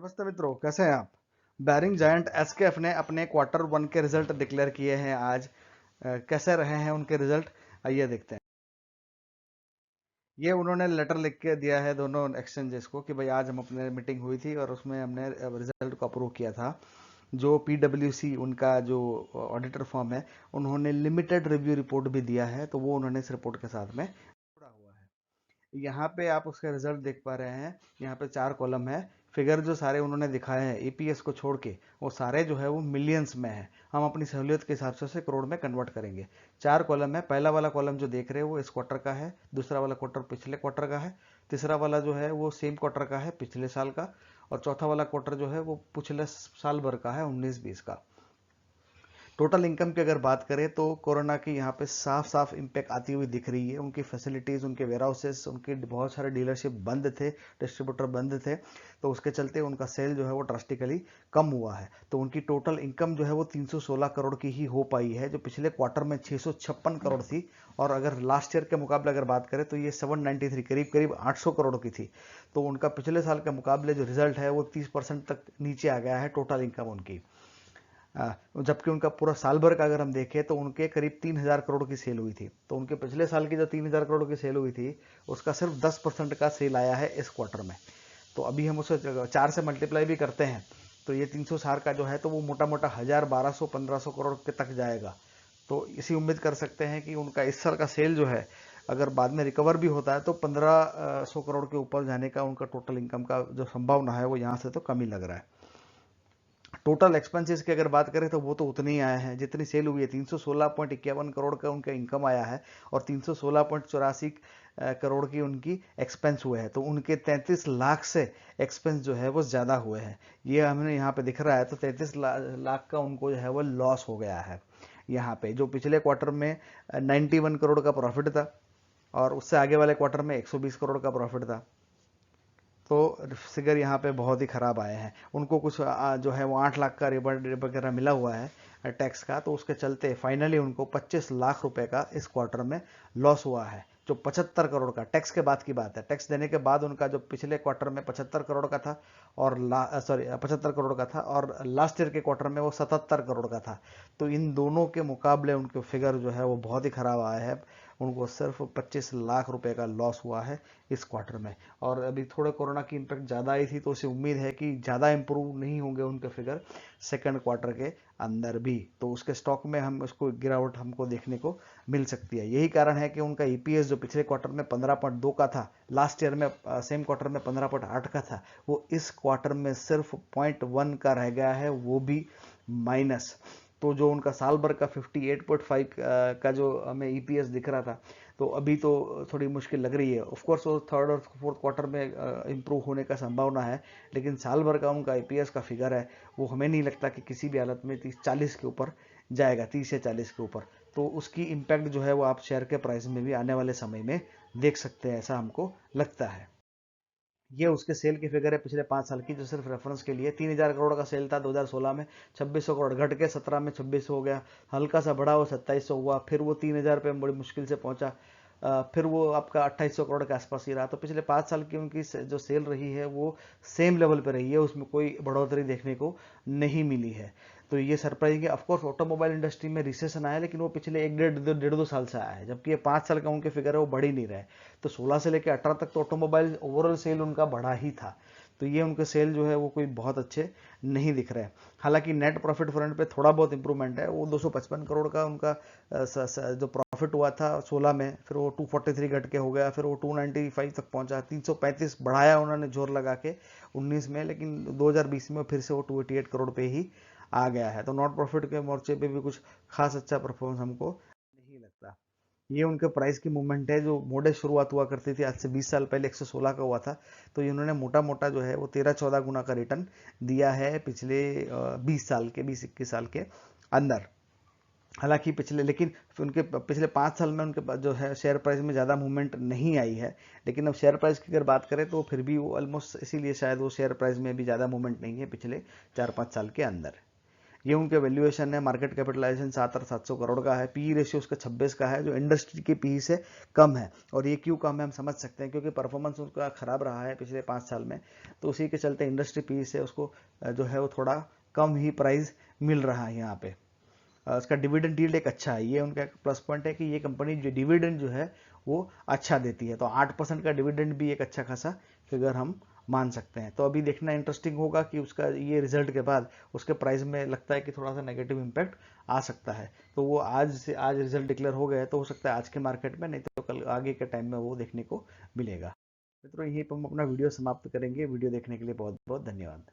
नमस्ते मित्रों, कैसे हैं आप। बैरिंग जायंट एसकेएफ ने अपने क्वार्टर वन के रिजल्ट डिक्लेयर किए हैं आज। कैसे रहे हैं उनके रिजल्ट, आइए देखते हैं। ये उन्होंने लेटर लिख के दिया है दोनों एक्सचेंजेस को कि भाई आज हम अपने मीटिंग हुई थी और उसमें हमने रिजल्ट को अप्रूव किया था। जो पीडब्ल्यूसी उनका जो ऑडिटर फर्म है, उन्होंने लिमिटेड रिव्यू रिपोर्ट भी दिया है, तो वो उन्होंने इस रिपोर्ट के साथ में जुड़ा हुआ है। यहाँ पे आप उसके रिजल्ट देख पा रहे हैं। यहाँ पे 4 कॉलम है। फिगर जो सारे उन्होंने दिखाए हैं ईपीएस को छोड़ के, वो सारे जो है वो मिलियंस में है। हम अपनी सहूलियत के हिसाब से उसे करोड़ में कन्वर्ट करेंगे। 4 कॉलम है। पहला वाला कॉलम जो देख रहे हैं वो इस क्वार्टर का है, दूसरा वाला क्वार्टर पिछले क्वार्टर का है, तीसरा वाला जो है वो सेम क्वार्टर का है पिछले साल का, और चौथा वाला क्वार्टर जो है वो पिछले साल भर का है 19-20 का। टोटल इनकम की अगर बात करें तो कोरोना की यहाँ पे साफ साफ इम्पैक्ट आती हुई दिख रही है। उनकी फैसिलिटीज़, उनके वेयर हाउसेस, उनके बहुत सारे डीलरशिप बंद थे, डिस्ट्रीब्यूटर बंद थे, तो उसके चलते उनका सेल जो है वो ड्रास्टिकली कम हुआ है। तो उनकी टोटल इनकम जो है वो 316 करोड़ की ही हो पाई है, जो पिछले क्वार्टर में 656 करोड़ थी। और अगर लास्ट ईयर के मुकाबले अगर बात करें तो ये 793, करीब करीब 800 करोड़ की थी। तो उनका पिछले साल के मुकाबले जो रिजल्ट है वो 30% तक नीचे आ गया है टोटल इनकम उनकी। जबकि उनका पूरा साल भर का अगर हम देखें तो उनके करीब 3000 करोड़ की सेल हुई थी। तो उनके पिछले साल की जो 3000 करोड़ की सेल हुई थी, उसका सिर्फ 10% का सेल आया है इस क्वार्टर में। तो अभी हम उसे 4 से मल्टीप्लाई भी करते हैं तो ये 360 का जो है तो वो मोटा मोटा 1000, 1200, 1500 करोड़ के तक जाएगा। तो इसी उम्मीद कर सकते हैं कि उनका इस साल का सेल जो है, अगर बाद में रिकवर भी होता है तो 1500 करोड़ के ऊपर जाने का उनका टोटल इनकम का जो संभावना है वो यहाँ से तो कम ही लग रहा है। टोटल एक्सपेंसेस की अगर बात करें तो वो तो उतने ही आए हैं जितनी सेल हुई है। 316.51 करोड़ का उनका इनकम आया है और 316.84 करोड़ की उनकी एक्सपेंस हुए हैं। तो उनके 33 लाख से एक्सपेंस जो है वो ज़्यादा हुए हैं। ये हमें यहाँ पे दिख रहा है। तो 33 लाख का उनको जो है वो लॉस हो गया है यहाँ पे, जो पिछले क्वार्टर में 91 करोड़ का प्रॉफिट था और उससे आगे वाले क्वार्टर में 120 करोड़ का प्रॉफिट था। तो फिगर यहाँ पे बहुत ही ख़राब आए हैं। उनको कुछ जो है वो 8 लाख का रिबन वगैरह मिला हुआ है टैक्स का, तो उसके चलते फाइनली उनको 25 लाख रुपए का इस क्वार्टर में लॉस हुआ है। जो 75 करोड़ का टैक्स के बाद की बात है, टैक्स देने के बाद उनका जो पिछले क्वार्टर में 75 करोड़ का था और 75 करोड़ का था, और लास्ट ईयर के क्वार्टर में वो 77 करोड़ का था। तो इन दोनों के मुकाबले उनके फिगर जो है वो बहुत ही ख़राब आया है। उनको सिर्फ 25 लाख रुपए का लॉस हुआ है इस क्वार्टर में। और अभी थोड़े कोरोना की इम्पैक्ट ज़्यादा आई थी, तो उसे उम्मीद है कि ज़्यादा इंप्रूव नहीं होंगे उनके फिगर सेकंड क्वार्टर के अंदर भी। तो उसके स्टॉक में हम उसको गिरावट हमको देखने को मिल सकती है। यही कारण है कि उनका ईपीएस जो पिछले क्वार्टर में 15.2 का था, लास्ट ईयर में सेम क्वार्टर में 15.8 का था, वो इस क्वार्टर में सिर्फ 0.1 का रह गया है, वो भी माइनस। तो जो उनका साल भर का 58.5 का जो हमें ईपीएस दिख रहा था, तो अभी तो थोड़ी मुश्किल लग रही है। ऑफ कोर्स वो थर्ड और फोर्थ क्वार्टर में इम्प्रूव होने का संभावना है, लेकिन साल भर का उनका ईपीएस का फिगर है वो हमें नहीं लगता कि किसी भी हालत में 30-40 के ऊपर जाएगा, 30 से 40 के ऊपर। तो उसकी इम्पैक्ट जो है वो आप शेयर के प्राइस में भी आने वाले समय में देख सकते हैं, ऐसा हमको लगता है। ये उसके सेल की फिगर है पिछले 5 साल की, जो सिर्फ रेफरेंस के लिए। 3000 करोड़ का सेल था 2016 में, 2600 करोड़ घट के 17 में 2600 हो गया, हल्का सा बढ़ा वो 2700 हुआ, फिर वो 3000 पे बड़ी मुश्किल से पहुंचा, फिर वो आपका 2800 करोड़ के आसपास ही रहा। तो पिछले 5 साल की उनकी जो सेल रही है वो सेम लेवल पे रही है, उसमें कोई बढ़ोतरी देखने को नहीं मिली है। तो ये सरप्राइजिंग है। ऑफकोर्स ऑटोमोबाइल इंडस्ट्री में रिसेशन आया, लेकिन वो पिछले 1 डेढ़ 2 साल से आया है, जबकि ये 5 साल का उनके फिगर है वो बढ़ ही नहीं रहे। तो 16 से लेकर 18 तक तो ऑटोमोबाइल ओवरऑल सेल उनका बढ़ा ही था। तो ये उनके सेल जो है वो कोई बहुत अच्छे नहीं दिख रहे हैं। हालांकि नेट प्रॉफिट फ्रंट पे थोड़ा बहुत इंप्रूवमेंट है। वो 255 करोड़ का उनका जो प्रॉफिट हुआ था 16 में, फिर वो 243 घट के हो गया, फिर वो 295 तक पहुंचा, 335 बढ़ाया उन्होंने जोर लगा के 19 में, लेकिन 2020 में फिर से वो 288 करोड़ पे ही आ गया है। तो नॉट प्रॉफिट के मोर्चे पे भी कुछ खास अच्छा परफॉर्मेंस हमको नहीं लगता। ये उनके प्राइस की मूवमेंट है। जो मॉडल शुरुआत हुआ करती थी आज से 20 साल पहले 116 का हुआ था, तो इन्होंने मोटा मोटा जो है वो 13-14 गुना का रिटर्न दिया है पिछले 20 साल के, 20-21 साल के अंदर। हालांकि पिछले, लेकिन उनके पिछले 5 साल में उनके जो है शेयर प्राइस में ज़्यादा मूवमेंट नहीं आई है। लेकिन अब शेयर प्राइस की अगर बात करें तो फिर भी वो ऑलमोस्ट, इसीलिए शायद वो शेयर प्राइस में भी ज़्यादा मूवमेंट नहीं है पिछले 4-5 साल के अंदर। ये उनके वैल्यूएशन है। मार्केट कैपिटलाइजेशन 7,700 करोड़ का है। पी रेशियो उसका 26 का है, जो इंडस्ट्री के पी से कम है। और ये क्यों कम है हम समझ सकते हैं, क्योंकि परफॉर्मेंस उसका खराब रहा है पिछले 5 साल में, तो उसी के चलते इंडस्ट्री पी से उसको जो है वो थोड़ा कम ही प्राइस मिल रहा है यहाँ पे। उसका डिविडेंड यील्ड एक अच्छा है, ये उनका प्लस पॉइंट है कि ये कंपनी जो डिविडेंड जो है वो अच्छा देती है। तो 8% का डिविडेंड भी एक अच्छा खासा फिगर हम मान सकते हैं। तो अभी देखना इंटरेस्टिंग होगा कि उसका ये रिजल्ट के बाद उसके प्राइस में लगता है कि थोड़ा सा नेगेटिव इम्पैक्ट आ सकता है। तो वो आज रिजल्ट डिक्लेयर हो गए तो हो सकता है आज के मार्केट में, नहीं तो कल आगे के टाइम में वो देखने को मिलेगा। मित्रों, यहीं पर हम अपना वीडियो समाप्त करेंगे। वीडियो देखने के लिए बहुत बहुत धन्यवाद।